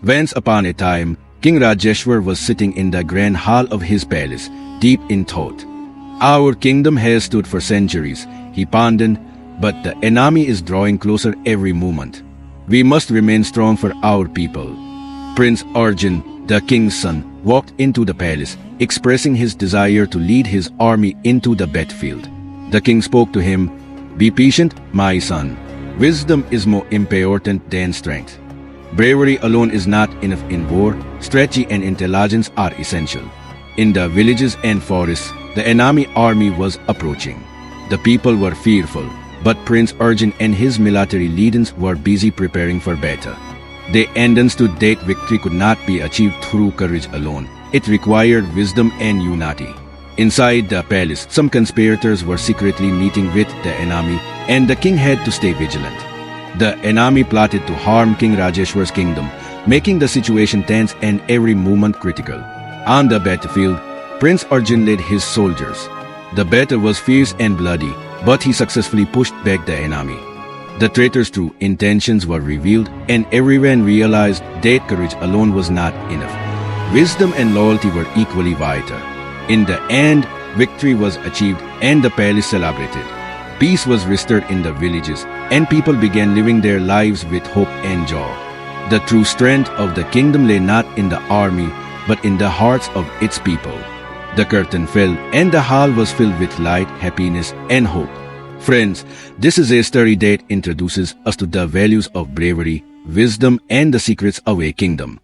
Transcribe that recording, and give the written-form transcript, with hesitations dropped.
Once upon a time, King Rajeshwar was sitting in the grand hall of his palace, deep in thought. Our kingdom has stood for centuries, he pondered, but the enemy is drawing closer every moment. We must remain strong for our people. Prince Arjun, the king's son, walked into the palace, expressing his desire to lead his army into the battlefield. The king spoke to him, "Be patient, my son. Wisdom is more important than strength. Bravery alone is not enough in war. Strategy and intelligence are essential." In the villages and forests, the enemy army was approaching. The people were fearful, but Prince Arjun and his military leaders were busy preparing for battle. They understood that victory could not be achieved through courage alone. It required wisdom and unity. Inside the palace, some conspirators were secretly meeting with the enemy, and the king had to stay vigilant. The enemy plotted to harm King Rajeshwar's kingdom, making the situation tense and every movement critical. On the battlefield, Prince Arjun led his soldiers. The battle was fierce and bloody, but he successfully pushed back the enemy. The traitor's true intentions were revealed, and everyone realized that courage alone was not enough. Wisdom and loyalty were equally vital. In the end, victory was achieved and the palace celebrated. Peace was restored in the villages, and people began living their lives with hope and joy. The true strength of the kingdom lay not in the army, but in the hearts of its people. The curtain fell, and the hall was filled with light, happiness, and hope. Friends, this is a story that introduces us to the values of bravery, wisdom, and the secrets of a kingdom.